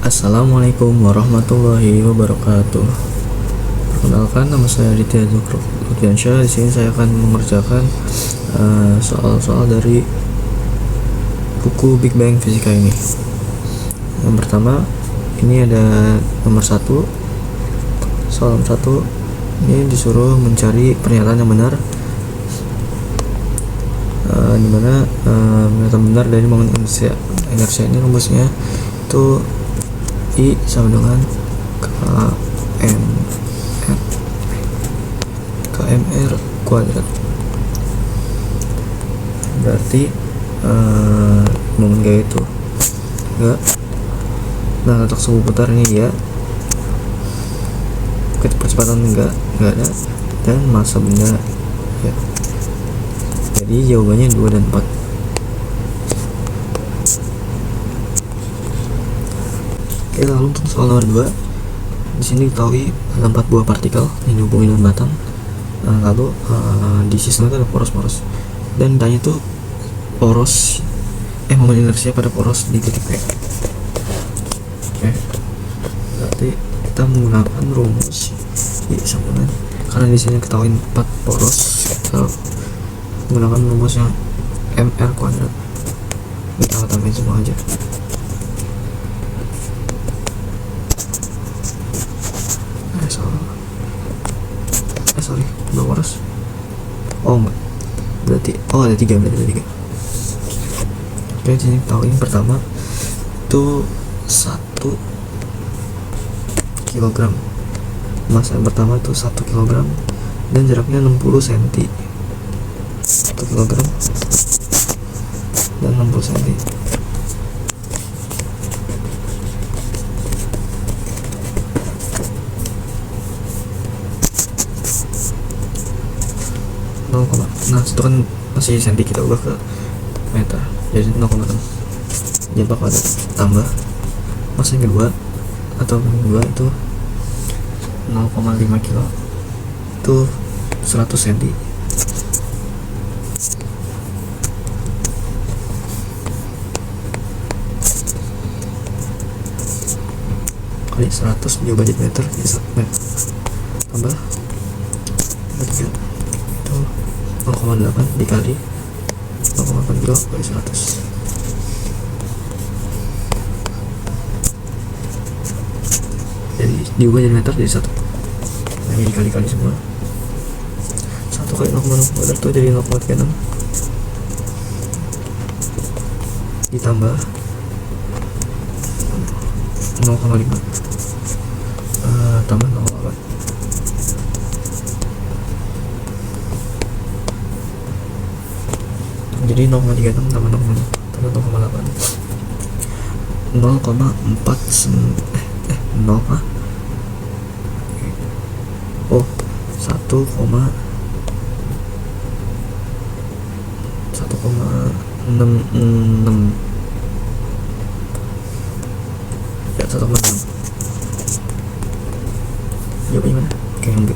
Assalamualaikum warahmatullahi wabarakatuh. Perkenalkan, nama saya Aditya Zulfiansyah. Di sini saya akan mengerjakan soal-soal dari buku Big Bang Fisika ini. Yang pertama, ini ada nomor 1. Soal nomor 1 ini disuruh mencari pernyataan yang benar, dimana pernyataan benar dari momen inersia. Inersia ini rumusnya itu I sama dengan KMR kuadrat. Berarti momen gaya itu enggak. Nah, letak suhu putar ini ya, kecepatan enggak ada, dan massa benda ya. Jadi jawabannya 2 dan 4. Oke, lalu untuk soal nomor 2, di sini diketahui ada 4 buah partikel yang dihubungi dengan batang. Lalu di sistem itu ada poros-poros, dan ditanya tuh momen inersia pada poros di titik P. Oke, berarti kita menggunakan rumus I sama dengan, karena di sini ketahui 4 poros, kita menggunakan rumus yang MR kuadrat. Kita tambahin semua aja. Sorry, 2 poros. Oh enggak, berarti ada 3. Oke, sini tahu ini pertama itu 1 kilogram. Massa yang pertama itu 1 kilogram dan jaraknya 60 cm. 1 kilogram dan 60 cm. Nah, itu kan masih senti, kita ubah ke meter, jadi 0,6. Jadi bakal ada tambah massa yang kedua atau yang kedua itu 0,5 kilo, itu 100 cm. Kali 100 diubah jadi meter, jadi 1 meter tambah 3 itu 0,8 dikali 0,8 kilo kali 100. Jadi diubah jadi meter jadi 1. Nah, ini dikali-kali semua. 1 kali 0,6 meter itu jadi 0,36 ditambah 0,5 tambah 0,8. Jadi 0,36 tambah 0,8 1,66 ya, 1,6. Jawabannya mana? Oke, yang B.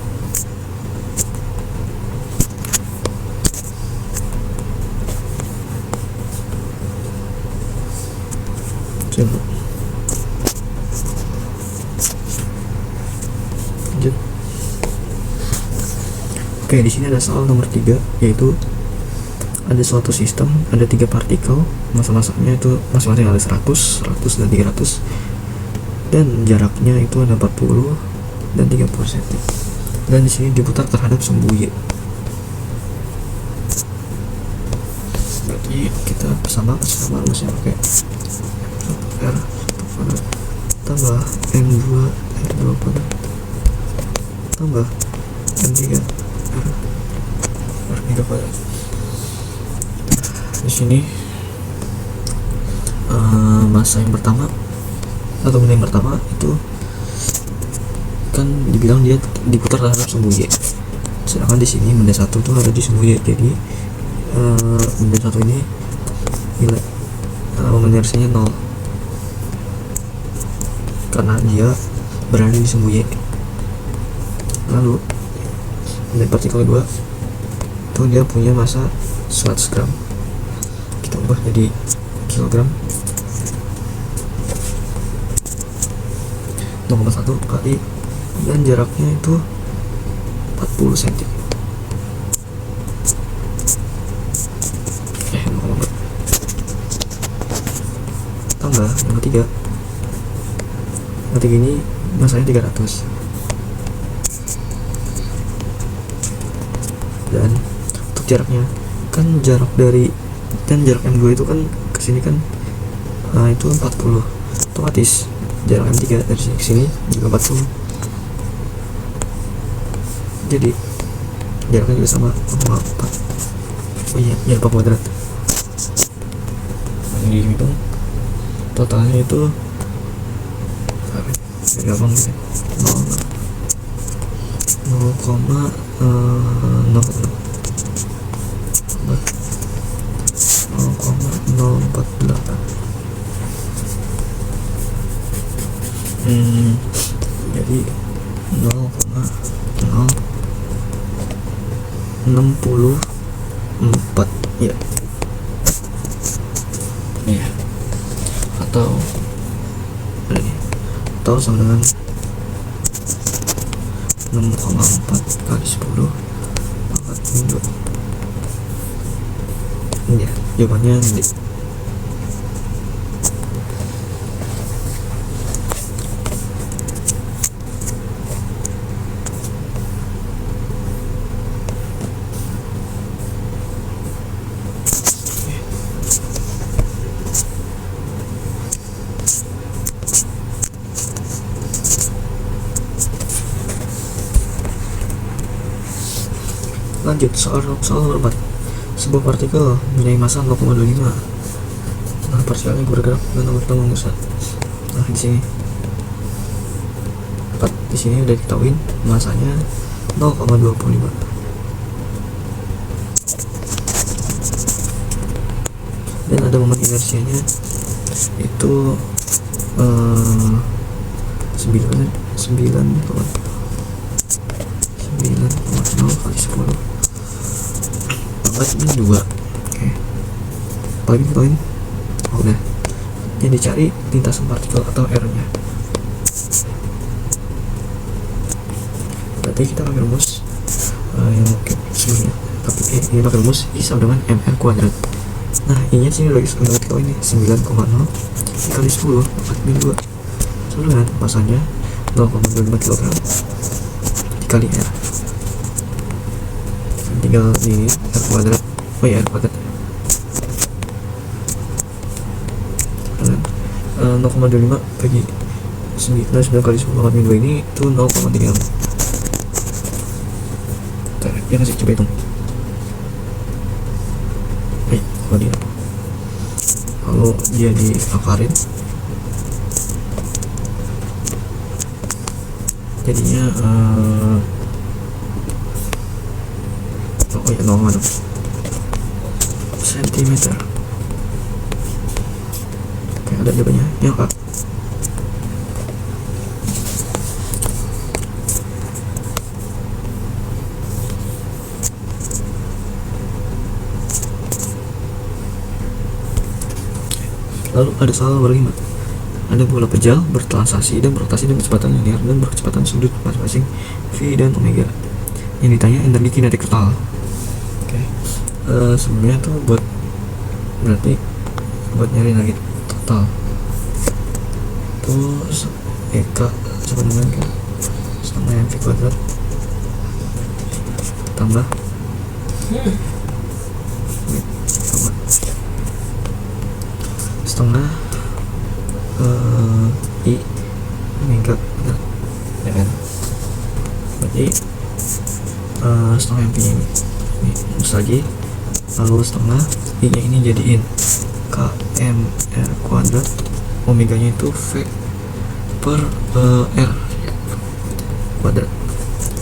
Lanjut. Oke, di sini ada soal nomor 3, yaitu ada suatu sistem, ada 3 partikel, massa-massanya itu masing-masing ada 100 dan 300, dan jaraknya itu ada 40 dan 30 cm. Dan di sini diputar terhadap sumbu Y. Berarti kita sama rumusnya pakai R tambah M2 R2 pada tambah M3 R3 pada. Di sini massa yang pertama atau benda yang pertama itu kan dibilang dia diputar terhadap sumbu Y, sedangkan di sini benda 1 tuh ada di sumbu Y. Jadi benda 1 ini nilai momen inersianya 0 karena dia berada di sumbu Y. Lalu benda partikel kedua itu dia punya massa 100 gram, kita ubah jadi kilogram. 0,1 kali, dan jaraknya itu 40 cm. 0,4 tambah yang ketiga ini masanya 300, dan untuk jaraknya kan jarak M2 itu kan kesini kan itu 40, otomatis jarak M3 dari sini ke sini juga 40, jadi jaraknya juga sama 0,4. Oh iya, jangan lupa kuadrat. Ini dihitung totalnya itu gampang gitu, 0,048. Jadi 0,064 ya. Iya. Atau sama dengan 6,4 kali 10 pangkat 2. Ya, jawabannya D. Lanjut, soal nomor 4. Sebuah partikel mempunyai massa 0,25. Nah, partikelnya bergerak dan orbitnya membesar. Nah, di sini udah diketahuin massanya 0,25. Dan ada momen inersianya itu 9,0 kali 10 pangkat 2. Oke. Apalagi diketahuin? Udah. Yang dicari lintasan partikel atau R-nya. Berarti kita pakai rumus yang sebelumnya. Tapi ini pakai rumus I sama dengan mr kuadrat. Nah, I nya sini lagi sudah diketahui ini 9,0 dikali 10 pangkat 2 sama dengan masanya 0,25 kg dikali R. Tinggal di R kuadrat. Oh ya, R kuadrat. 0,25 bagi 9 kali 10 pangkat 2 ini itu 0,36. Ya kasih coba hitung. Kalau dia diakarin jadinya 0,6 cm. Oke, ada jawabannya ya Kak. Lalu ada soal nomor 5. Ada bola pejal bertranslasi dan berotasi dengan kecepatan linear dan berkecepatan sudut masing-masing V dan omega. Yang ditanya energi kinetik total. Oke. Sebenarnya tuh berarti buat nyari energi total. Terus EK sama dengan kan setengah mv kuadrat tambah setengah I omega benar ya kan, berarti setengah mv nya ini terus lagi, lalu setengah I nya ini jadiin kmr kuadrat, omega nya itu V per R ya, kuadrat.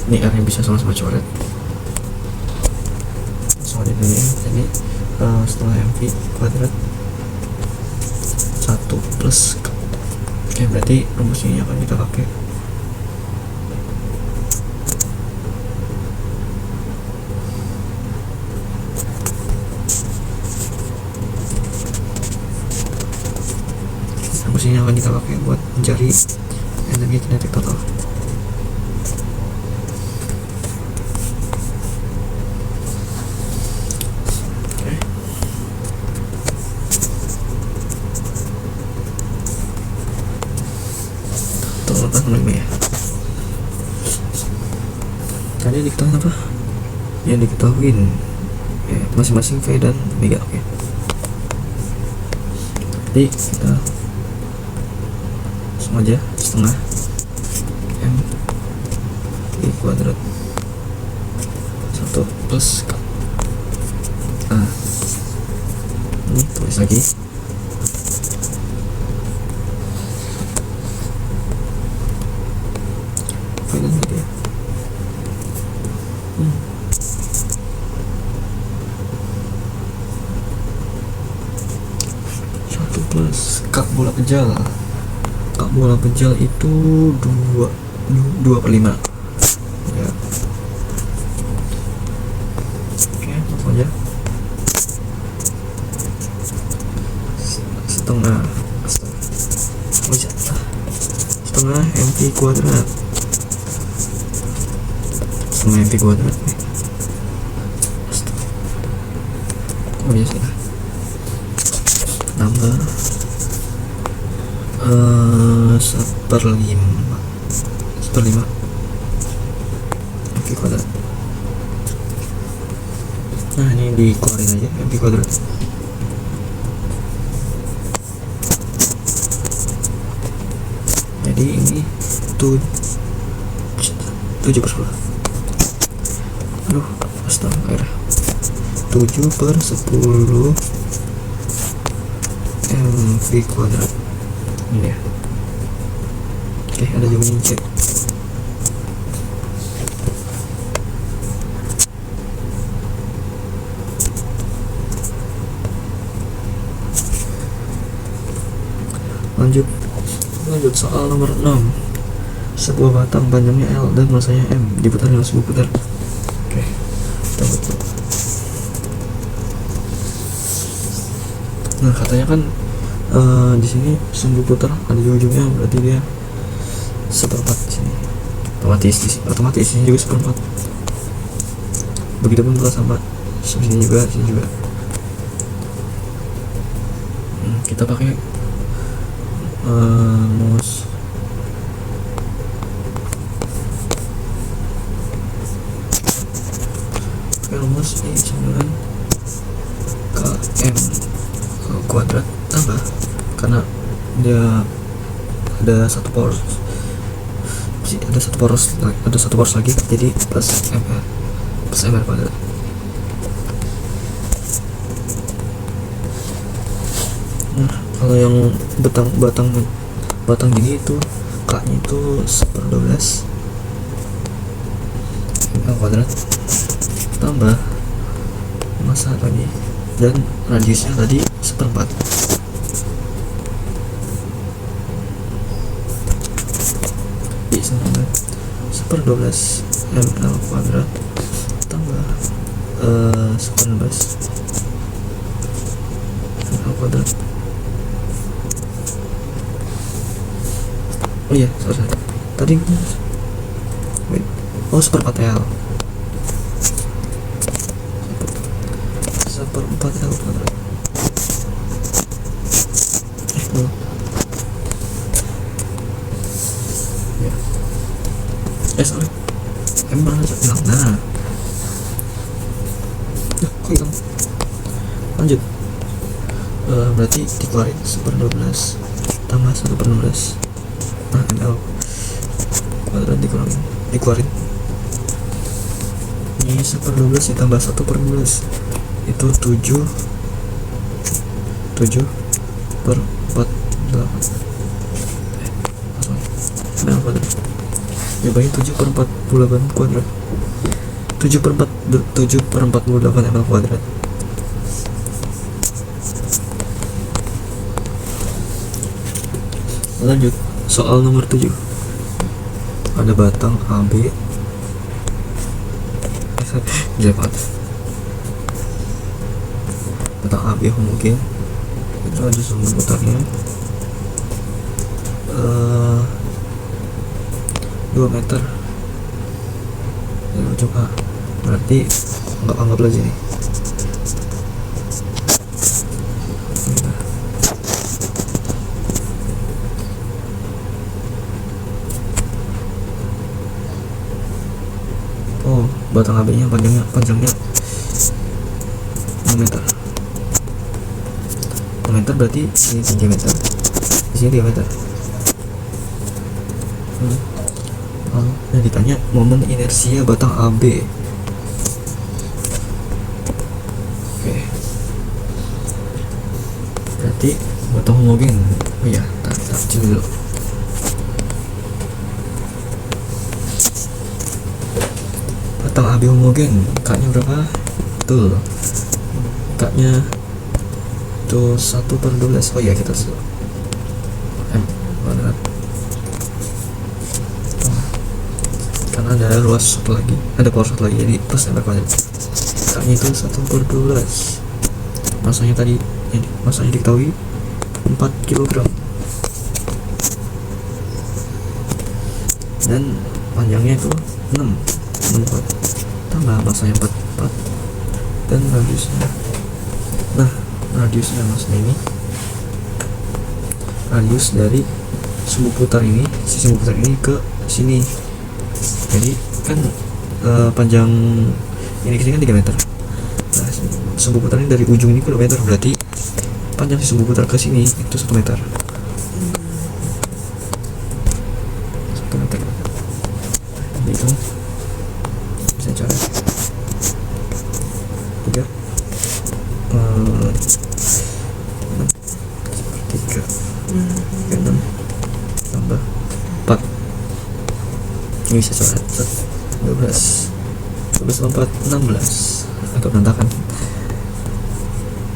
Ini R nya bisa sama-sama coret soalnya ini, jadi setengah mv kuadrat 1 plus K. Oke, berarti rumusnya akan kita pakai buat mencari energi kinetik total. Total 85 ya. Tadi diketahui apa? Yang diketahui ya, masing-masing V dan Omega. Oke. Jadi kita langsung aja setengah M V kuadrat 1 plus K. Nah, ini tulis lagi. V dan Omega. 1 plus kak bola pejal. Kak bola pejal itu 2/5 ya. Oke, langsung aja. Setengah MV kuadrat. Setengah MV kuadrat nih. Oh iya sih. Tambah 1/5 MV kuadrat. Nah, ini dikeluarin aja MV kuadrat. Jadi ini 7/10. Aduh, astaga. 7/10 MV kuadrat. Ini ya. Oke, ada jawabannya cek. Lanjut soal nomor 6. Sebuah batang panjangnya L dan masanya M diputar dengan sebuah putar. Oke, kita buat. Nah, katanya kan di sini sumbu putar ada di ujungnya, berarti dia 1/4 di sini. Otomatis di sini juga 1/4. Begitupun pula sama sini juga. Kita pakai mouse. Rumus ini sama KM kuadrat tambah, karena dia ada satu poros lagi, jadi plus MR kuadrat. Nah, kalau yang batang gini itu K nya itu 1/12 ML kuadrat tambah massa tadi dan radiusnya tadi 1/4. Bisa 1/12 ML kuadrat tambah 1/12 ML kuadrat. Oh iya, sorry. Tadi wait. Oh, 1/4 L. 1/4 L kuadrat. Ya. Sorry. Emang aja bilang. Nah. Kok hilang? Lanjut. Berarti dikeluarin 1/12 tambah 1/12. Nah, ML kuadrat dikeluarin. Ini 1/12 ditambah 1/12 itu 7/48. ML kuadrat. Jawabannya 7/48 kuadrat. 7/48 ML kuadrat. Lanjut soal nomor 7. Ada batang AB batang AB homogen, itu ada sumbu putarnya 2 meter dari ujung A, berarti anggaplah sini. Oh, batang AB nya panjangnya 6 meter. 6 meter berarti ini 3 meter, di sini 3 meter. Nah, ditanya momen inersia batang AB. Oke, berarti batang homogen. Oh ya, kita kecil dulu. Batang AB homogen, K-nya berapa? Tuh, K-nya tuh 1/12. Oh ya, kita sudah M kuadrat. Karena ada luas satu lagi, ada power satu lagi, jadi plus M kuadrat. K-nya itu 1/12. Masanya tadi, masanya diketahui 4 kg. Dan panjangnya itu 6 tambah masanya 4 dan radiusnya. Nah, radiusnya masanya ini radius dari sumbu putar ini, sisi sumbu putar ini ke sini. Jadi kan panjang ini ke sini kan 3 meter. Nah, sumbu putar ini dari ujung ini ke 2 meter, berarti panjang sisi sumbu putar ke sini itu 1 meter. 1 meter. Itu bisa cara 3 6 tambah 4. Ini bisa coret 12 4 16, agak berantakan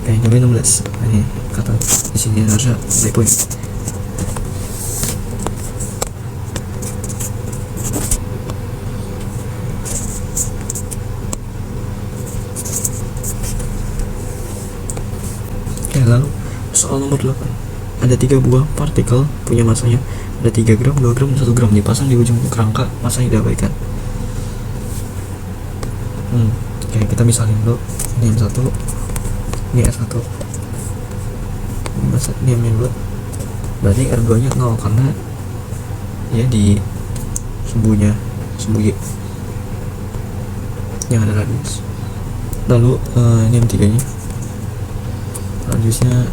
kayaknya. 16 ini kata di sini harusnya dari poin. Oke, lalu soal nomor 8. Ada 3 buah partikel punya masanya ada 3 gram, 2 gram, 1 gram dipasang di ujung kerangka, masanya diabaikan. Oke, kita misalin dulu. Ini M1, ini R1, ini M2. Berarti R2 nya 0 karena ya di sumbu Y yang ada radius. Lalu ini M3 nya radiusnya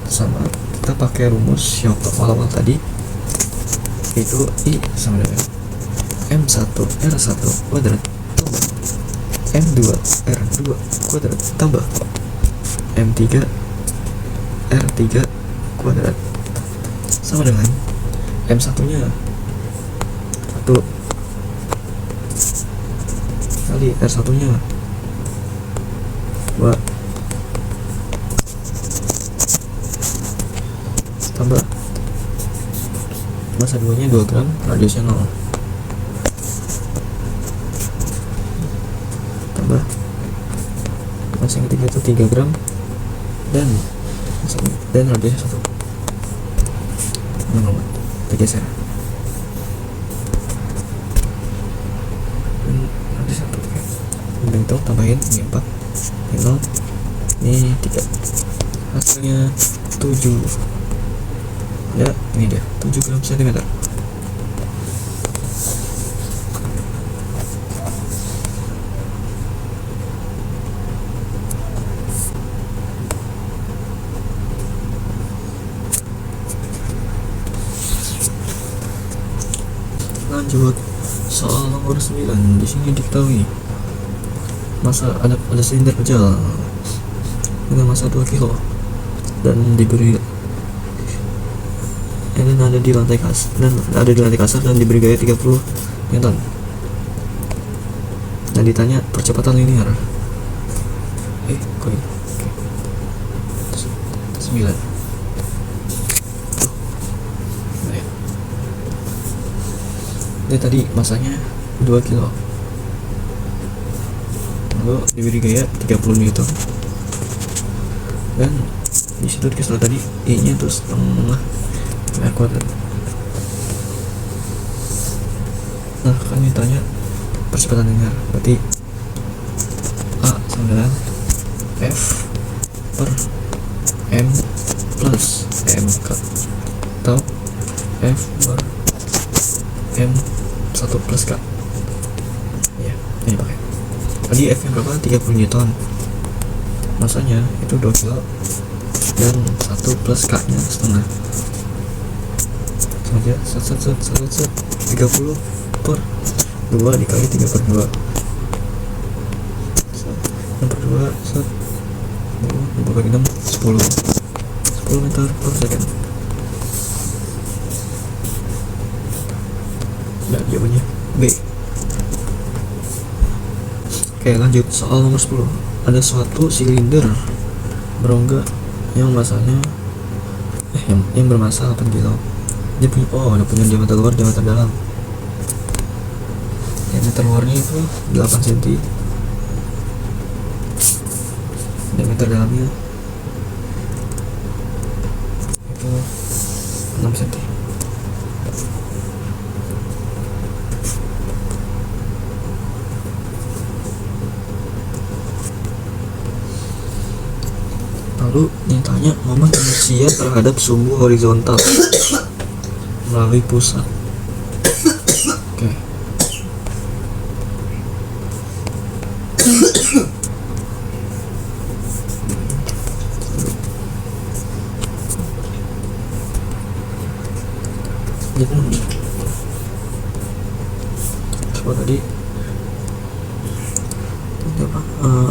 sama, kita pakai rumus yang awal-awal tadi, itu I sama dengan M1 R1 kuadrat tambah M2 R2 kuadrat tambah M3 R3 kuadrat sama dengan M1 nya 1 kali R1 nya 2 tambah masa 2 nya 2 gram, radiusnya 0 tambah masa yang ketiga itu 3 gram dan radiusnya 1. Kita geser dan radiusnya 1. Oke, bentuk tambahin ini 4, ini 0, ini 3, hasilnya 7. Ya, ini dia 7 gram cm. Lanjut soal nomor 9. Di sini diketahui masa ada silinder kecil dengan masa 2 kilo dan diberi ada di lantai kasar dan diberi gaya 30 Newton. Dan ditanya percepatan linear. Kok ini? 9. Ini tadi masanya 2 kilo. Lalu diberi gaya 30 Newton. Dan di situ dikasih tadi I nya itu setengah R kuadrat. Nah kan ditanya percepatan linear, berarti A sama dengan F per M plus MK atau F per M1 plus K ya, ini pakai tadi F nya berapa? 30 Newton, masanya itu 2 kilo dan 1 plus K nya setengah saja, set 30 per 2 dikali 3 per 2 6 per 2 set 2 bagi 6 10 meter per second. Nah jawabannya B. Oke lanjut soal nomor 10. Ada suatu silinder berongga yang masanya yang bermassa 8 kilo. Dia punya diameter luar, diameter dalam. Diameter luarnya itu 8 cm, diameter dalamnya itu 6 cm. Lalu ditanya momen inersia terhadap sumbu horizontal melalui pusat. Oke. Coba tadi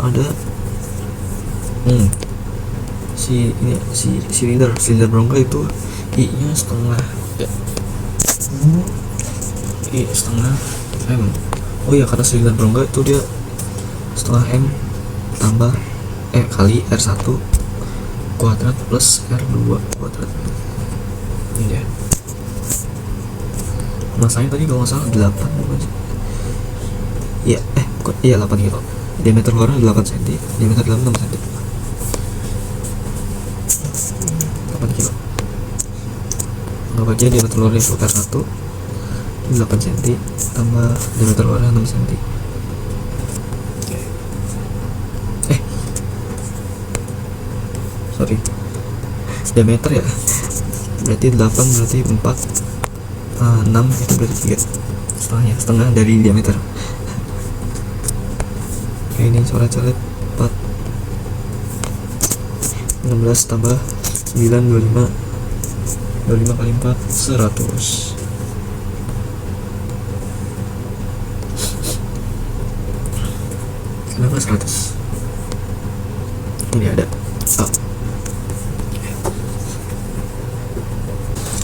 ada silinder berongga itu I nya setengah ya. I setengah M. Oh ya, karena silinder berongga itu dia setengah M tambah kali R1 kuadrat plus R2 kuadrat. Ini ya. Masanya tadi kalau nggak salah 8 iya 8 kilo. Diameter luarnya 8 cm, diameter dalam 6 cm. 8 kilo. Anggap aja diameter luarnya itu R1 8 cm tambah diameter luarnya 6 cm. Sorry, diameter ya, berarti 8 berarti 4 6 itu berarti 3 setengah dari diameter. Oke, ini coret-coret 4 16 tambah 9 25 kali 4 100. Kenapa 100? Ini ada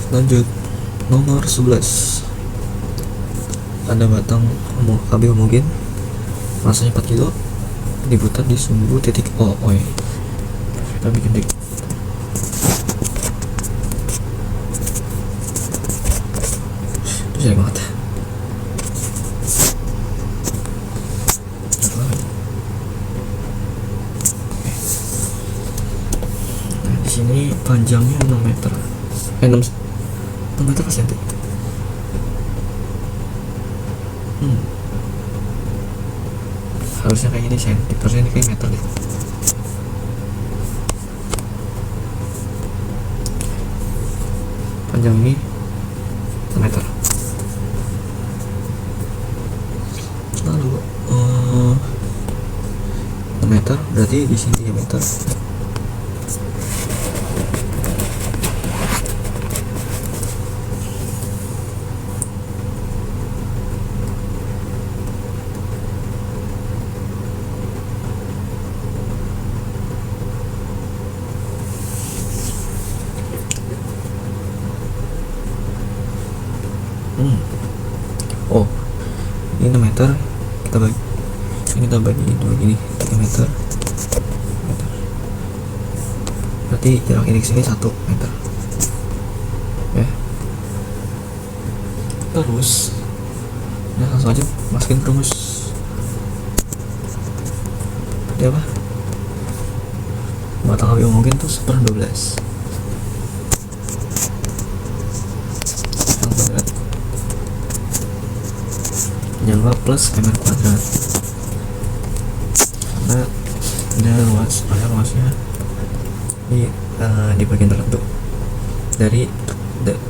Lanjut nomor 11. Ada batang AB homogen masanya 4 kilo diputar di sumbu titik O. Kita bikin dik. Itu jelek banget. Nah, di sini panjangnya 6 meter. 6 meter per senti. Harusnya kayak gini senti, harusnya ini kayak meter deh. Panjang ini 6 meter. Lalu 6 meter berarti di sini 3 meter. Ini 6 meter, kita bagi dua gini, 3 meter. Berarti jarak ini sini 1 meter. Ya. Terus langsung aja masukin rumus. Dia apa? Batang AB homogen tuh 1/12. jangan lupa plus mr kuadrat, karena ada luasnya di bagian tertentu dari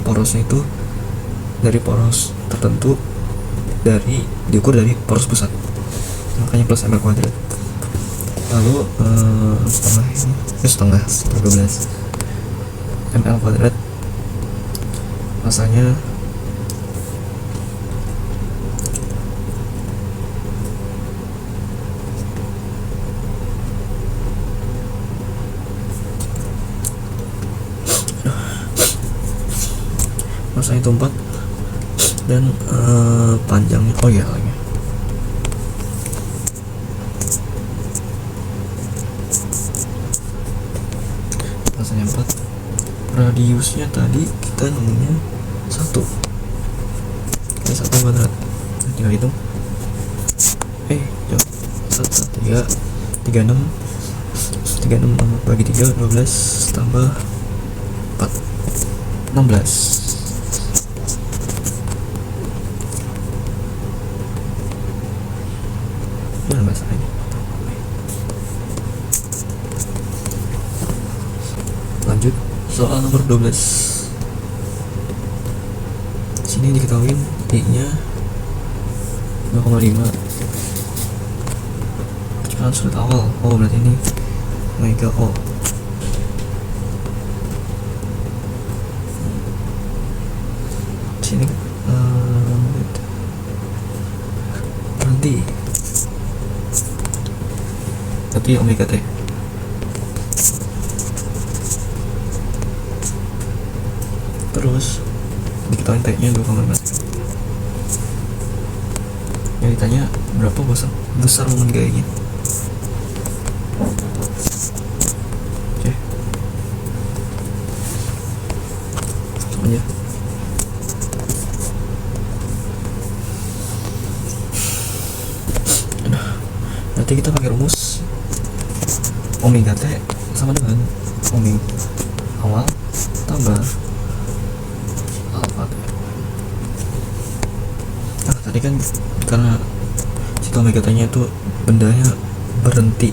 porosnya itu, dari poros tertentu, diukur dari poros pusat, makanya plus mr kuadrat. Lalu setengah 12 ml kuadrat, masanya itu 4, dan panjangnya lagi masanya 4, radiusnya tadi kita nemunya 1 kali 1 kuadrat, tinggal hitung jauh 36 bagi 3 12 tambah 4 16. Lanjut soal nomor 12. Sini diketahui I-nya 2,5. Kecepatan sudut awal. Berarti ini omega O. Sini berhenti. Tapi omega T. Terus diketahui T-nya 2,5. Yang ditanya berapa besar momen gayanya. Oke. Langsung aja. Nanti kita pakai rumus omega T sama dengan omega awal tambah alpha T. Tadi kan karena si omega T nya itu bendanya berhenti,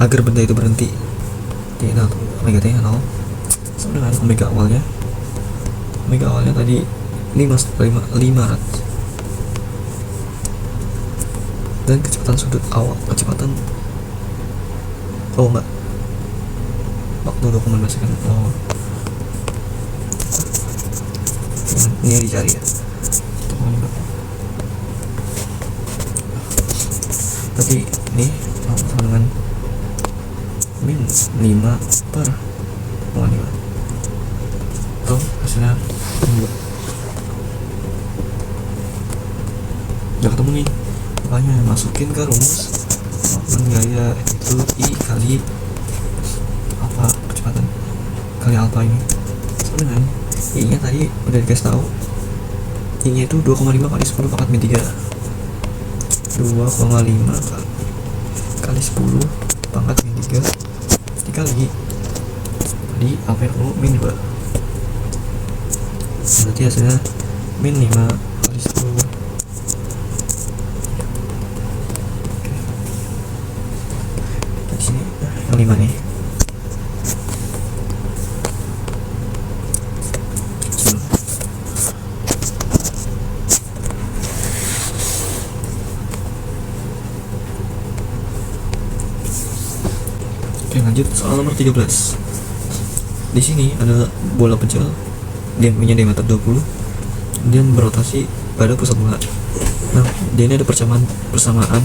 agar benda itu berhenti di 0, omega T nya 0 sama dengan omega awalnya tadi 500, dan kecepatan sudut awal, waktu 2,5 second. Ini dicari ya. Tadi ini sama dengan min 5 per 0,5. Tuh hasilnya 2. Udah ketemu nih, makanya masukin ke rumus momen gaya itu I kali alpha, kecepatan kali alpha ini sama dengan I nya tadi udah dikasih tahu, I nya itu 2,5 kali 10 pangkat min 3, 2,5 kali 10 pangkat min 3 dikali tadi alpha itu min 2, berarti hasilnya min 5 kali 10. Yang 5 nih. Oke, lanjut soal nomor 13. Di sini ada bola pecel, dia punya diameter 20, kemudian berotasi pada pusat bola. Nah, dia ini ada persamaan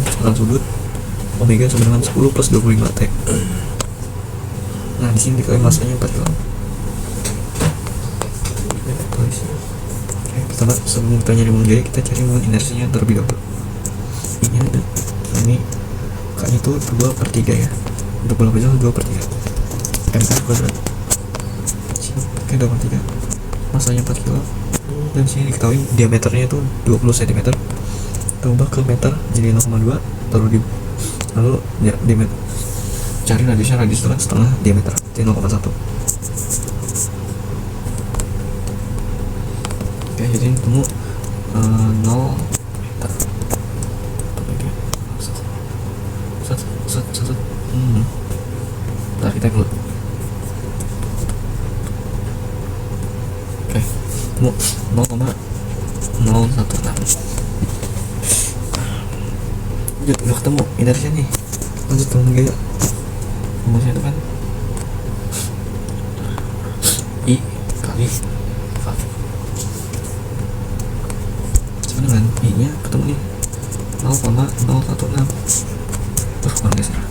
kecepatan sudut omega sama dengan 10 plus 25 T. Nah, di sini dikali masanya 4 kg. Pertama, sebelum kita nyari momen gaya, kita cari momen inersinya terlebih dahulu. Ini ada, ini K-nya itu 2/3 ya. Untuk bola pecel 2/3 mr kuadrat. Oke, 2/3. Masanya 4 kg. Dan sini diketahui diameternya itu 20 cm. Kita ubah ke meter jadi 0,2, lalu diameter, cari radiusnya, radius itu kan setengah diameter, jadi 0,1. Oke, jadi temu 0 meter. Set. Ntar kita dulu. Oke, 0,016. Udah ketemu inersia nih. Lanjut dong gaya. Rumusnya itu kan I kali V sama dengan I nya ketemu nih 0,016. Kurang geser.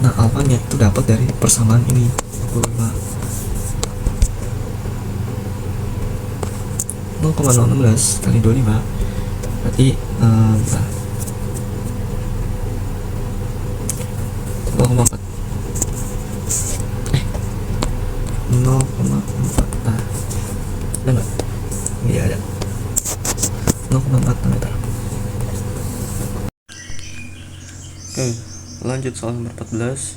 Nah, alfanya itu dapat dari persamaan ini 25. 0,016 kali 25 berarti 0,4 0,4. Nah, ada nggak? Iya ada. 0,4 meter. Oke, lanjut soal nomor 14.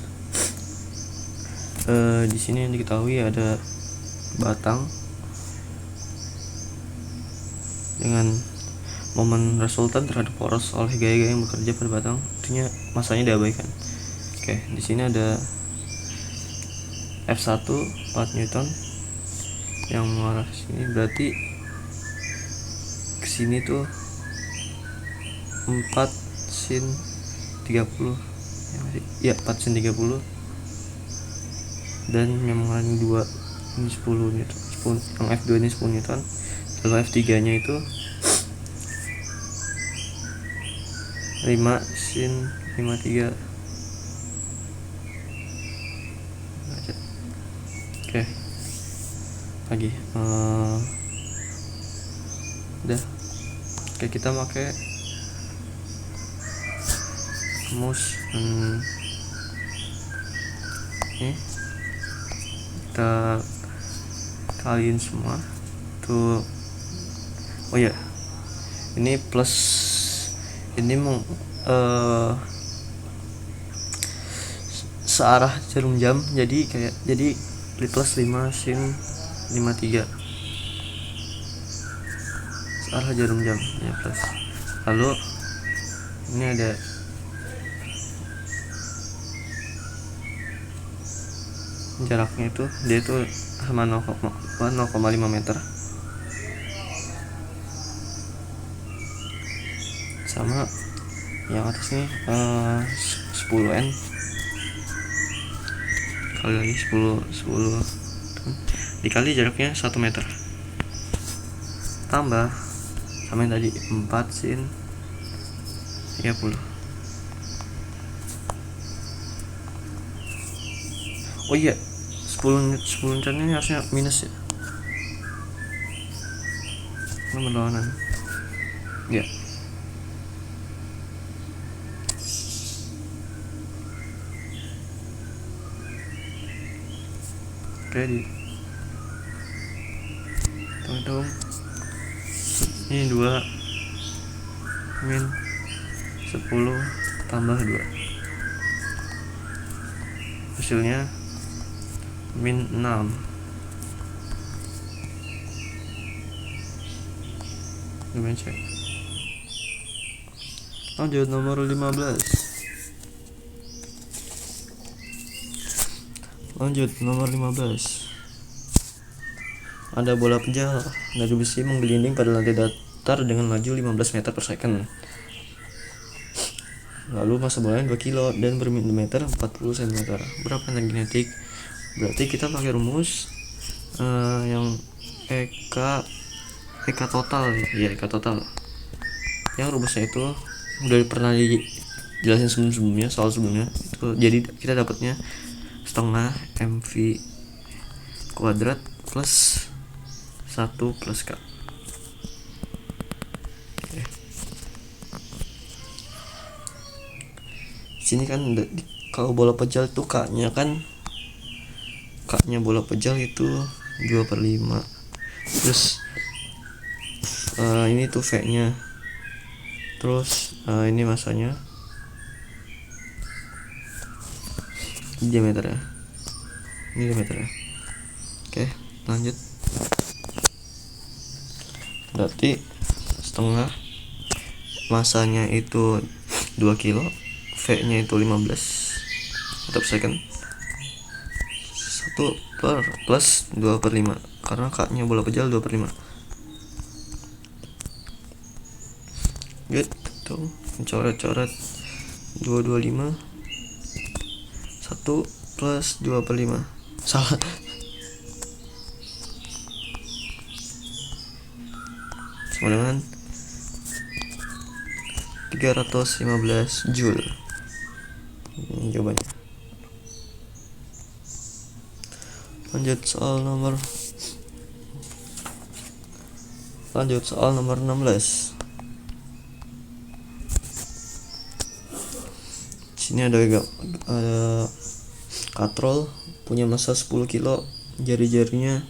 Di sini yang diketahui ada batang dengan momen resultan terhadap poros oleh gaya-gaya yang bekerja pada batang, artinya masanya diabaikan. Oke, di sini ada F1 4 Newton yang mengarah ke sini, berarti ke sini tuh 4 sin 30 ya 4 sin 30, dan yang mengarah 2 ini 10 Newton, yang F2 ini 10 Newton, lalu F3 nya itu 5 sin 53. Oke, lagi udah. Oke, kita pakai rumus ini kita kaliin semua tuh. Oh ya, ini plus ini searah jarum jam, jadi plus 5 sin 53 searah jarum jam ya, plus. Lalu ini ada jaraknya itu, dia itu sama 0,5 meter, sama yang atas nih 10N kali lagi 10 dikali jaraknya 1 meter tambah sama yang tadi 4 sin 30. Oh iya, 10 Newton ini harusnya minus ya, berlawanan ya. Oke, hitung ini 2 min 10 tambah 2, hasilnya min 6. Lumayan cek. Lanjut nomor 15. Ada bola pejal dari besi menggelinding pada lantai datar dengan laju 15 meter per second. Lalu massa bolanya 2 kilo dan berdiameter 40 cm. Berapa energi kinetik? Berarti kita pakai rumus yang EK total ya, EK total. Yang rumusnya itu udah pernah dijelasin sebelumnya, soal sebelumnya itu. Jadi kita dapatnya setengah mv kuadrat plus 1 plus K. Oke. Sini kan kalau bola pejal itu K-nya bola pejal itu 2/5. Terus ini tuh V-nya. Terus ini masanya, diameternya. Oke, lanjut. berarti setengah, masanya itu 2 kilo, V nya itu 15 meter per second, 1 per plus 2/5 karena K nya bola pejal 2/5. Good, tuh coret-coret 225, 1 plus 2/5, salah. Sama dengan 315 Joule. Ini jawabannya. Lanjut soal nomor 16. Sini ada katrol punya massa 10 kilo, jari-jarinya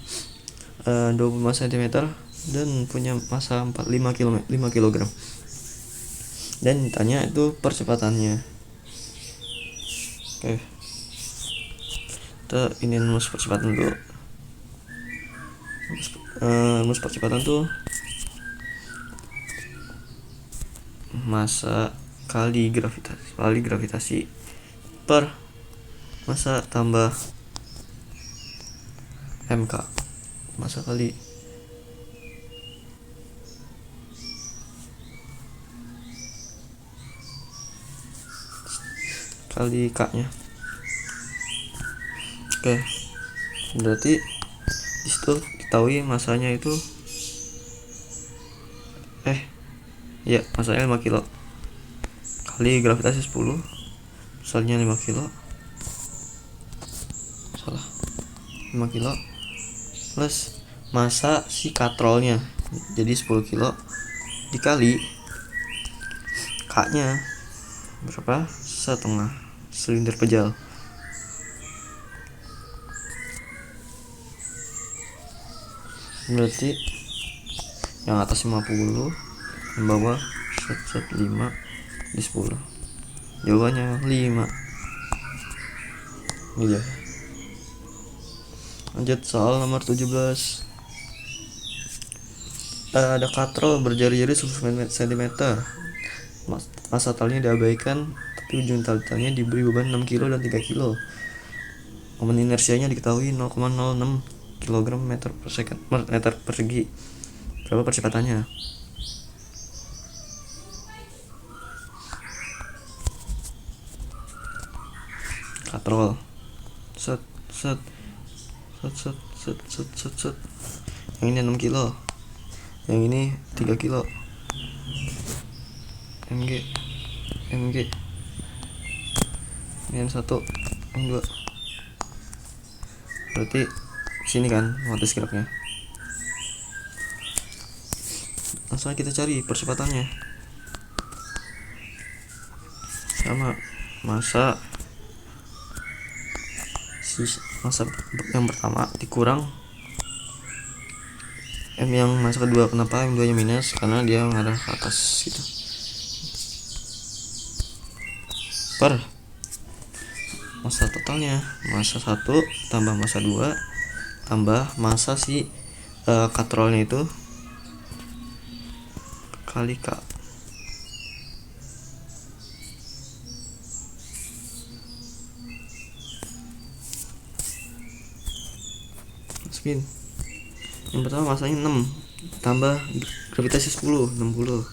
25 cm dan punya massa 5 kg. Dan ditanya itu percepatannya. Oke. Kita ini rumus percepatan dulu. Rumus percepatan tuh massa kali gravitasi per massa tambah mk, massa kali k nya. Oke, berarti disitu diketahui masanya itu masanya 5 kilo kali gravitasi 10, misalnya 5 kilo, salah, 5 kilo plus massa si katrolnya jadi 10 kilo dikali K nya berapa, setengah silinder pejal. Berarti yang atas 50, yang bawah 5 di 10. Jawabannya 5. Iya. Lanjut soal nomor 17. Ada katrol berjari-jari 10 cm. Massa talnya diabaikan, tapi ujung talnya diberi beban 6 kg dan 3 kg. Momen inersianya diketahui 0,06 kg meter persegi. Berapa percepatannya? Katrol. Set. Yang ini 6 kilo. Yang ini 3 kilo. MG. Yang 1, yang 2. Berarti sini kan otomatis geraknya. Langsung kita cari percepatannya. Sama massa yang pertama dikurang M yang massa kedua. Kenapa M2 nya minus? Karena dia mengarah ke atas gitu. Per massa totalnya, massa 1 tambah massa 2 tambah massa si katrolnya itu kali K. Masukin. Yang pertama massanya 6 tambah gravitasi 10, 60.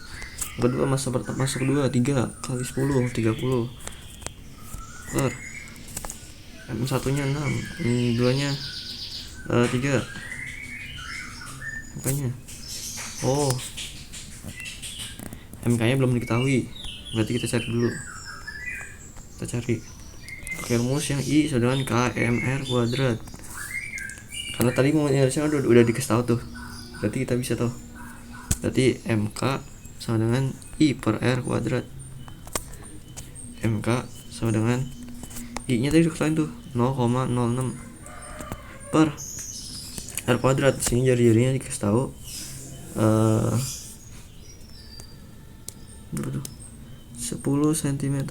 Yang kedua massa kedua 3 kali 10, 30 per M1 nya 6, M2 nya 3. Makanya MK nya belum diketahui, berarti kita cari dulu. Pakai rumus yang I sama dengan KMR kuadrat. Karena tadi harusnya udah dikasih tahu tuh, berarti kita bisa tahu. Berarti MK sama dengan I per R kuadrat. MK sama dengan I nya tadi diketahui tuh 0,06 per R kuadrat. Sini jari-jarinya dikasih tahu 10 cm.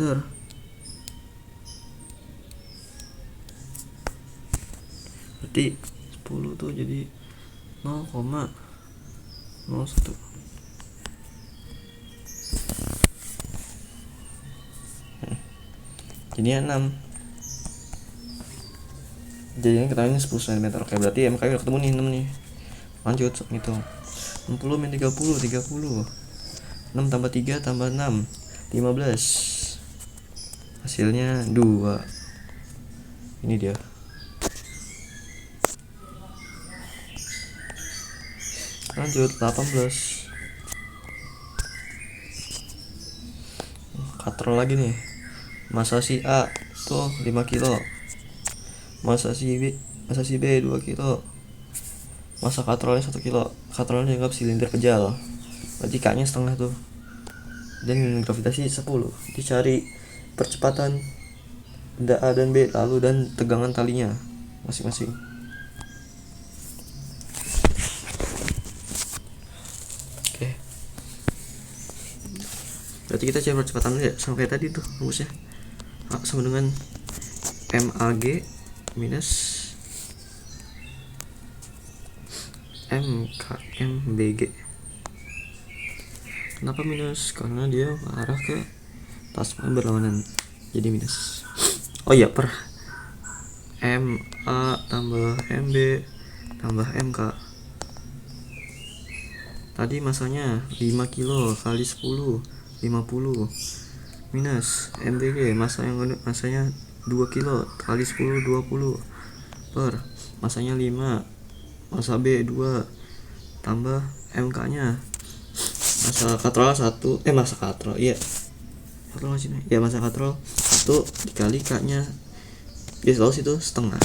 Berarti 10 tuh jadi 0,06 01. Jadinya 6. Jadinya ketemunya 10 cm. Oke, berarti MK udah ketemu nih 6 nih. Lanjut hitung. 60 min 30, 30. 6 tambah 3 tambah 6, 15. Hasilnya 2. Ini dia. Lanjut 18. Katrol lagi nih. Masa si A tuh 5 kilo. Masa si B 2 kilo. Masa katrolnya 1 kilo. Katrolnya dianggap silinder kejal. Berarti K-nya setengah tuh. Dan gravitasi 10. Dicari percepatan benda A dan B, lalu dan tegangan talinya masing-masing. Oke. Berarti kita cari percepatan dulu ya, sama kayak tadi tuh rumusnya. A sama dengan MAG minus MKMBG. Kenapa minus? Karena dia arah ke plasma berlawanan, jadi minus. Oh iya, per MA tambah MB tambah MK. Tadi masanya 5 kilo kali 10, 50. Minus MBG, masanya 2 kilo kali 10, 20. Per masanya 5, masa B 2 tambah MK nya masa katrol 1, masa katrol, iya katrol sini ya, masa katrol 1 dikali K nya ya selalu situ setengah,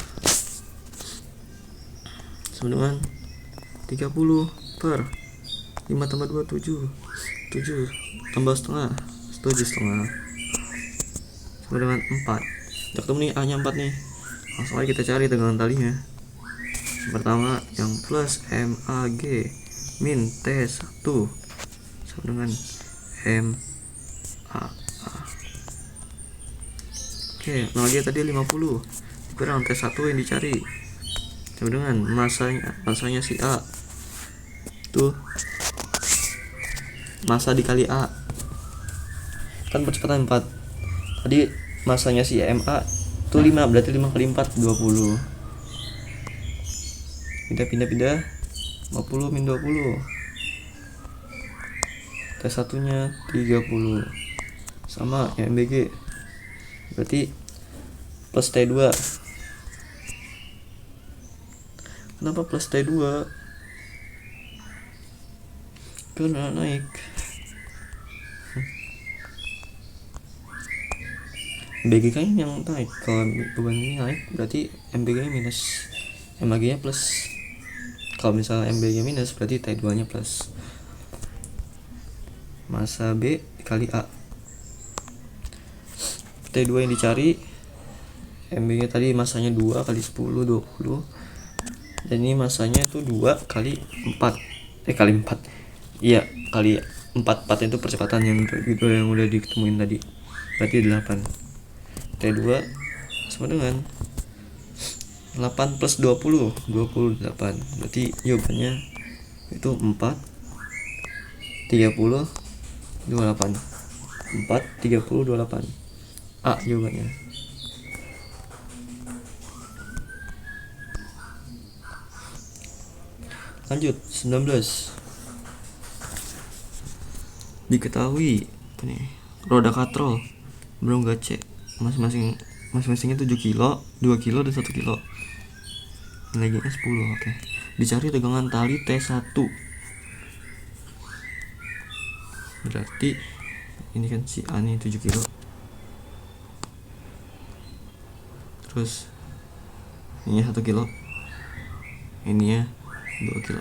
sama dengan 30 per 5 tambah 2 7 tambah setengah 7 setengah, sama dengan 4. Udah ketemu nih A nya 4 nih, langsung aja kita cari tegangan talinya. Pertama yang plus MAG min T1 sama dengan MAA. Oke, dia tadi 50 dikurang T1 yang dicari sama dengan masanya si A tuh, masa dikali A kan percepatan 4. Tadi masanya si MA tuh 5, berarti 5 kali 4 20. Pindah 50 min 20. T1 nya 30 sama MBG berarti plus T2. Kenapa plus T2? Karena naik. MBG kan yang naik. Kalau beban ini naik berarti MBG nya minus, MAG nya plus. Kalau misalnya MBG nya minus berarti T2 nya plus. Masa B dikali A. T2 yang dicari, MB nya tadi masanya 2 kali 10 20, dan ini masanya itu 2 kali 4 kali 4, iya kali 4 itu percepatan yang udah ditemuin tadi, berarti 8. T2 sama dengan 8 plus 20 28, berarti jawabannya itu 4 30 28 4 30 28 A jawabannya. Lanjut 19. Diketahui nih, roda katrol berongga C masing-masingnya 7 kilo, 2 kilo dan 1 kilo. Nilainya 10. Oke. Dicari tegangan tali T1. Berarti ini kan si A nih 7 kilo. Terus ini 1 kilo, ini ya 2 kilo.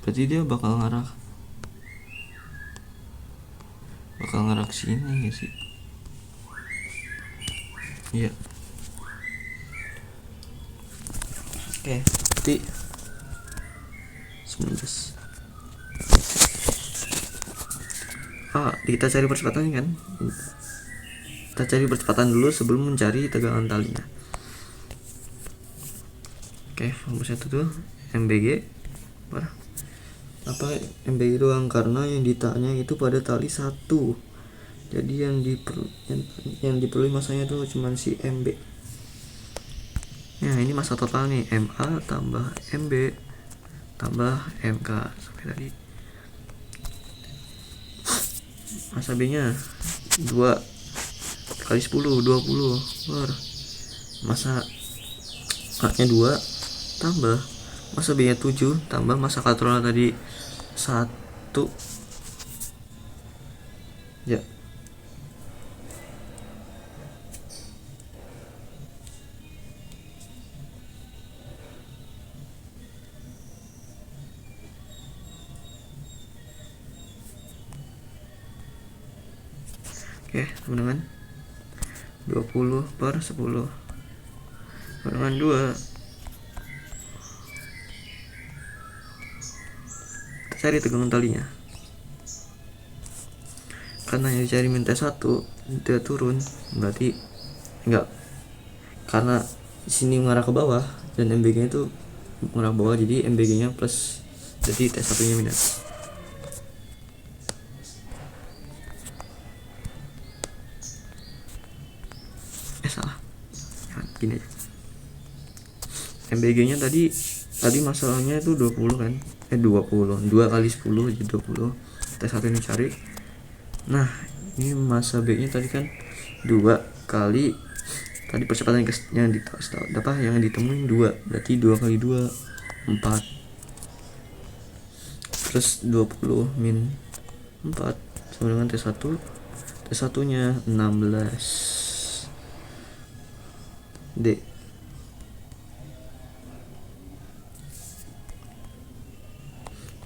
Berarti dia bakal ngarah ke sini ya sih. Iya. Oke, berarti 19. Kita cari percepatan kan? Kita cari percepatan dulu sebelum mencari tegangan talinya. Oke, rumus satu tuh MBG apa MBG doang, karena yang ditanya itu pada tali satu, jadi yang diperlukan masanya tuh cuman si MB. Nah ini masa total nih, MA tambah MB tambah MK sampai tadi. Masa B nya 2 kali 10 20 per masa A nya 2 tambah masa B nya 7 tambah masa katrol tadi 1 ya. Oke, teman-teman, 20 per 10 dengan 2. Kita cari tegangan talinya, karena yang dicari minta 1 dia turun, berarti enggak, karena sini mengarah ke bawah dan MBG nya itu mengarah ke bawah, jadi MBG nya plus, jadi T1 nya minus. Salah, gini aja. MBG nya tadi masalahnya itu 20 kan, 20 2 kali 10 jadi 20. T1 ini cari. Nah ini masa B nya tadi kan 2 kali tadi percepatan yang ditemuin 2, berarti 2 kali 2 4 terus 20 min 4 sama dengan T1 nya 16 D.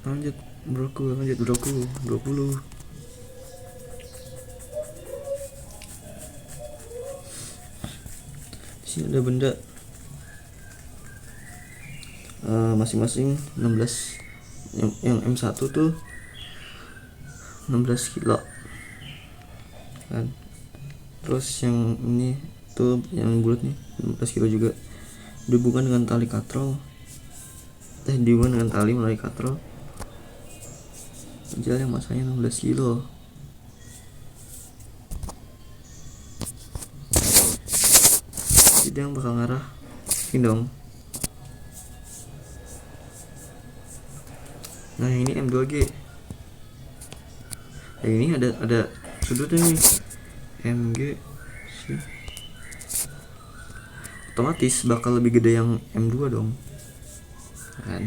Lanjut broku 20. Sini ada benda masing-masing 16, yang M1 tuh 16 kilo kan, terus yang ini tuh yang bulat nih 16 kilo juga, dihubungkan dengan tali katrol, dihubungkan dengan tali melalui katrol, gel yang masanya 16 kilo. Jadi yang bakal ngarah ini dong. Nah ini M2G, yang ini ada sudutnya nih MG sih, otomatis bakal lebih gede yang M2 dong kan,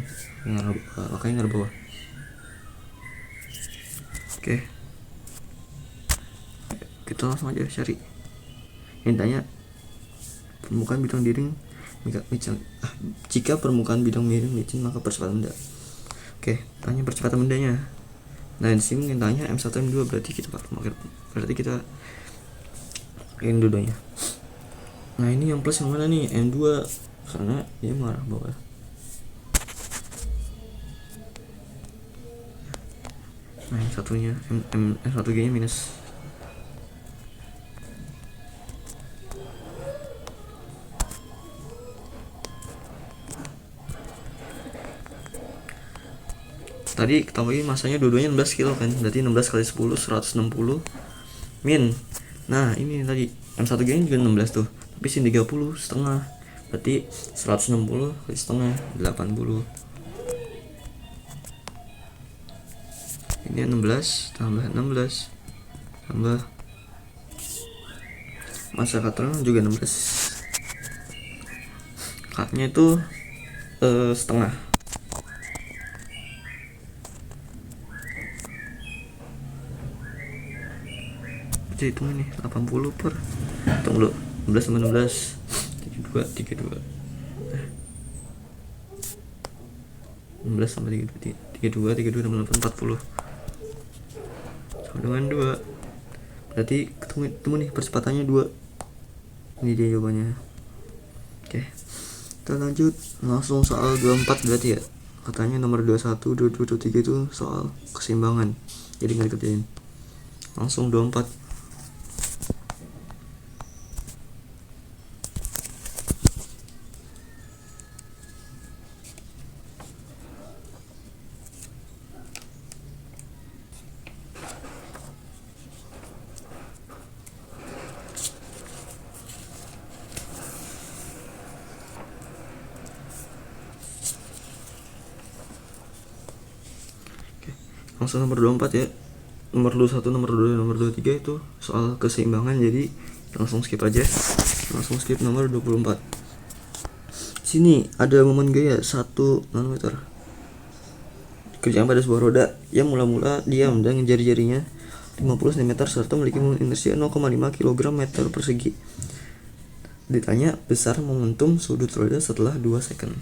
makanya ngarah bawah. Oke, kita langsung aja cari. Yang tanya permukaan bidang miring jika permukaan bidang miring licin maka percepatan benda. Oke, tanya percepatan bendanya. Nah di sini yang tanya M1 M2, berarti kita pakein dua-duanya. Nah ini yang plus yang mana nih? M2, karena dia mengarah bawah. Nah yang satunya M1G nya minus. Tadi ketahui masanya dua-duanya 16 kilo kan, berarti 16 kali 10 160 min. Nah ini tadi M1G nya juga 16 tuh, tapi sini 30 setengah, berarti 160 kali setengah 80. Ini 16 tambah 16 tambah masa katrol juga 16, katnya itu setengah. Jadi itu nih 80 per, hitung dulu 16 tambah 16 32 16 tambah 32 tambah 8 40 sama dengan 2, berarti ketemu nih percepatannya 2. Ini dia jawabannya. Oke, kita lanjut langsung soal 24, berarti ya katanya nomor 21 22 23 itu soal keseimbangan, jadi nggak dikerjain, langsung 24. langsung nomor 24 ya. Nomor 21, nomor 22, nomor 23 itu soal keseimbangan, jadi langsung skip aja. Langsung skip nomor 24. Sini ada momen gaya 1 nanometer. Kerjaan pada sebuah roda yang mula-mula diam dan jari-jarinya 50 cm serta memiliki inersia 0,5 kg meter persegi. Ditanya besar momentum sudut roda setelah 2 second.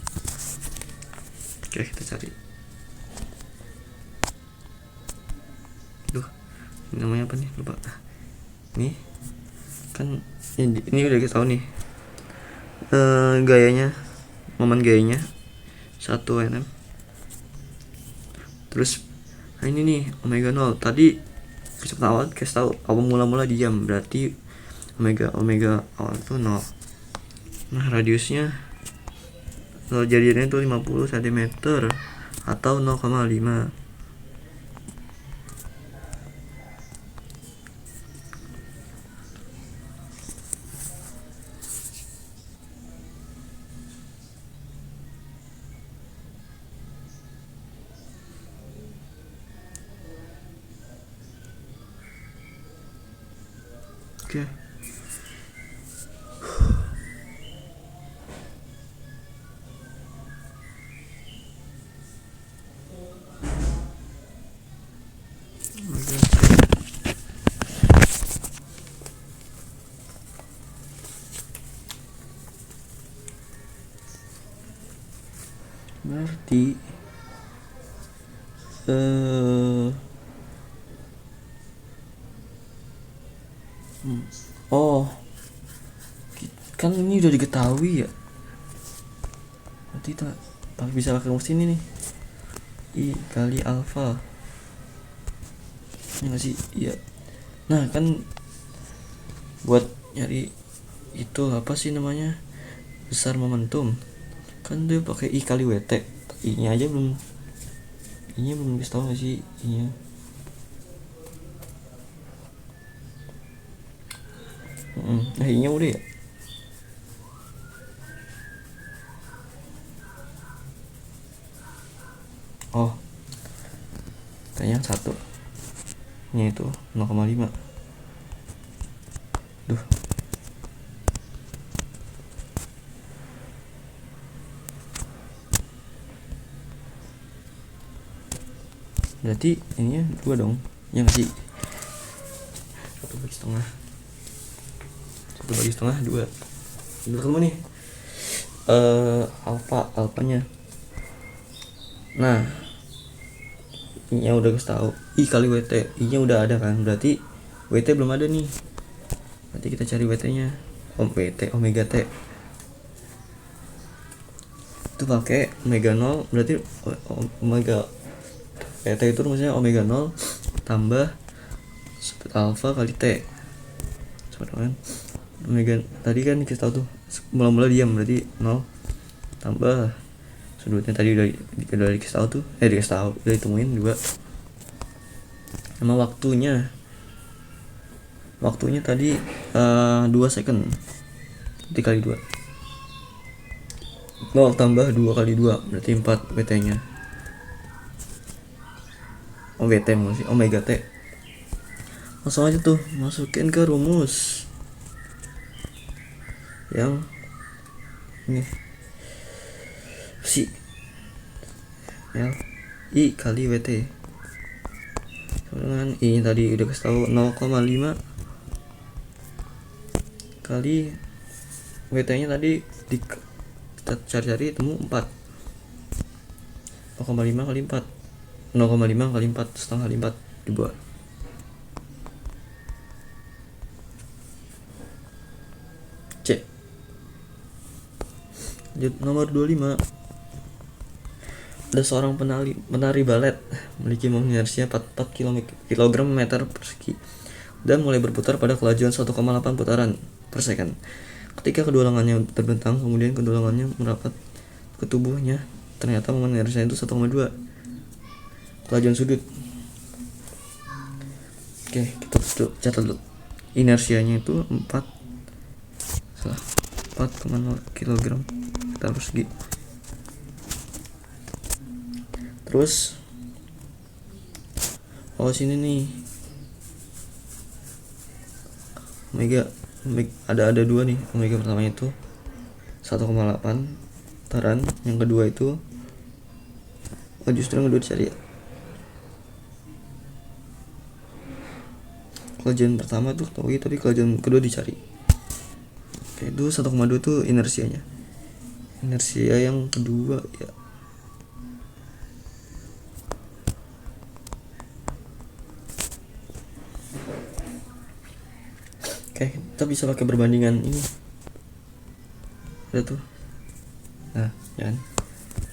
Oke, kita cari. Ini namanya apa nih, lupa. Nih kan ini udah kita tahu nih gayanya, momen gayanya 1 nm. Terus ini nih omega 0 tadi kecepatan awal kasih tahu awal mula-mula diam, berarti omega awal itu 0. Nah radiusnya jadinya itu 50 cm atau 0,5. Oke. Berarti oh kan ini udah diketahui ya, berarti kita bisa pakai rumus ini nih, I kali alfa ini nggak sih? Iya. Nah kan buat nyari itu apa sih namanya, besar momentum kan dia pakai I kali WT. I nya aja belum, I nya belum bisa tahu nggak sih I nya. Nah I nya udah ya. Oh kayaknya 1 nya itu 0,5. Duh. Berarti ininya 2 dong, ya nggak sih? 1/2 2 udah ketemu nih alfanya. Nah I nya udah kasih tahu I kali WT, I nya udah ada kan, berarti WT belum ada nih, berarti kita cari WT nya. WT omega T itu pakai omega 0, berarti omega WT itu maksudnya omega 0 tambah speed alpha kali T. Coba kan omega tadi kan kita tahu tuh mula-mula diam, berarti 0 tambah sudutnya tadi udah dikasih tahu tuh, dikasih tahu udah ditemuin 2 sama waktunya tadi 2 second dikali 2, 0 tambah 2 kali 2 berarti 4 WT nya. WT masih omega T. Langsung aja tuh masukin ke rumus yang ini si L I kali WT dengan I tadi udah kasih tahu 0,5 kali WT nya tadi kita cari-cari temu 4. 0,5 kali 4 0,5 kali 4 setengah kali 4 dibuat. C. Lanjut nomor 25. Ada seorang penari balet memiliki momen inersia 44 kg meter persegi dan mulai berputar pada kelajuan 1,8 putaran per second. Ketika kedua lengannya terbentang, kemudian kedua lengannya merapat ke tubuhnya, ternyata momen inersia itu 1,2 kelajuan sudut. Oke, kita catat dulu. Inersianya itu 4,0 kg meter persegi. Terus Oh sini nih, omega ada dua nih. Omega pertama itu 1,8 taran, yang kedua itu justru yang kedua dicari ya. Kelajuan pertama tuh tahu tapi kelajuan kedua dicari. Oke, itu 1,2 tuh inersianya. Inersia yang kedua ya. Oke, kita bisa pakai perbandingan ini. Ada tuh. Nah, ya kan?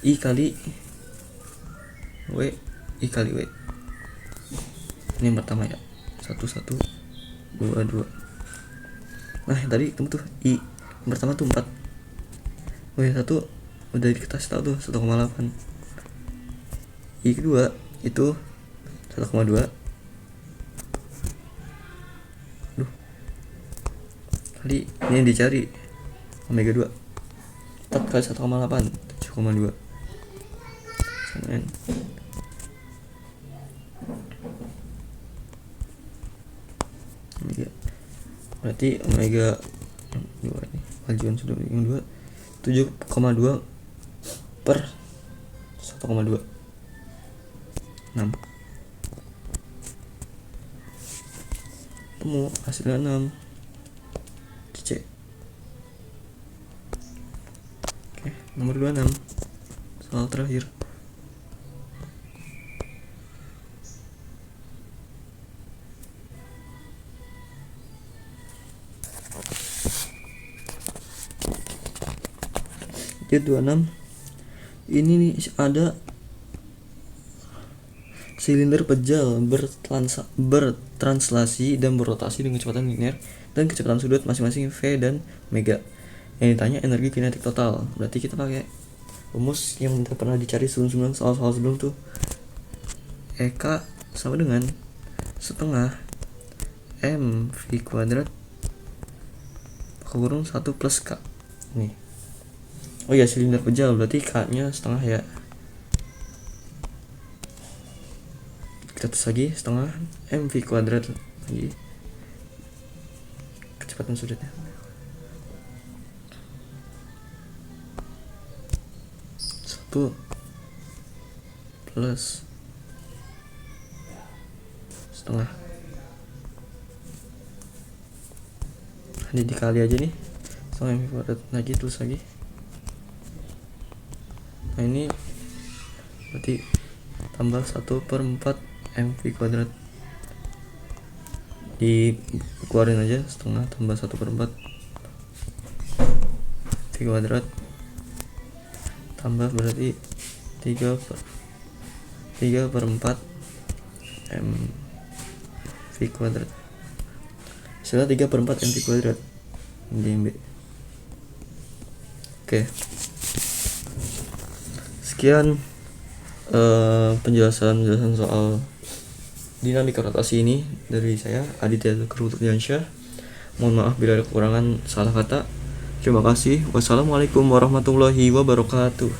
I kali W, I kali W. Ini yang pertama ya. 1, 2. Nah, yang tadi ketemu tuh I. Yang pertama tuh 4. W1 udah dikasih tahu tuh 1,8. I kedua itu 1,2. Kali ini yang dicari omega 2. 4 kali 1,8 7,2 sama N. Omega. Berarti omega yang 2 ini kelajuan sudah yang 2 7,2 per 1,2 6. Temu hasilnya 6 C. Oke, nomor 26 soal terakhir. Dia 26. Ini nih ada silinder pejal bertranslasi dan berotasi dengan kecepatan linear dan kecepatan sudut masing-masing V dan omega. Yang ditanya energi kinetik total. Berarti kita pakai rumus yang pernah dicari sebelum soal-soal sebelum tuh. EK sama dengan setengah mv kuadrat kurung 1 plus K. Nih. Oh ya, silinder pejal berarti K-nya setengah ya. Kita tulis lagi setengah mv kuadrat lagi kecepatan sudutnya. 1 plus setengah. Ini dikali aja nih setengah mv kuadrat lagi, tulis lagi. Nah ini berarti tambah 1/4 mv kuadrat, dikeluarin aja setengah tambah 1/4 mv kuadrat tambah berarti 3/4 mv kuadrat. Setelah 3/4 mv kuadrat dmb. Oke. Sekian penjelasan soal dinamika rotasi ini dari saya Aditya Kurniansyah. Mohon maaf bila ada kekurangan salah kata. Terima kasih. Wassalamualaikum warahmatullahi wabarakatuh.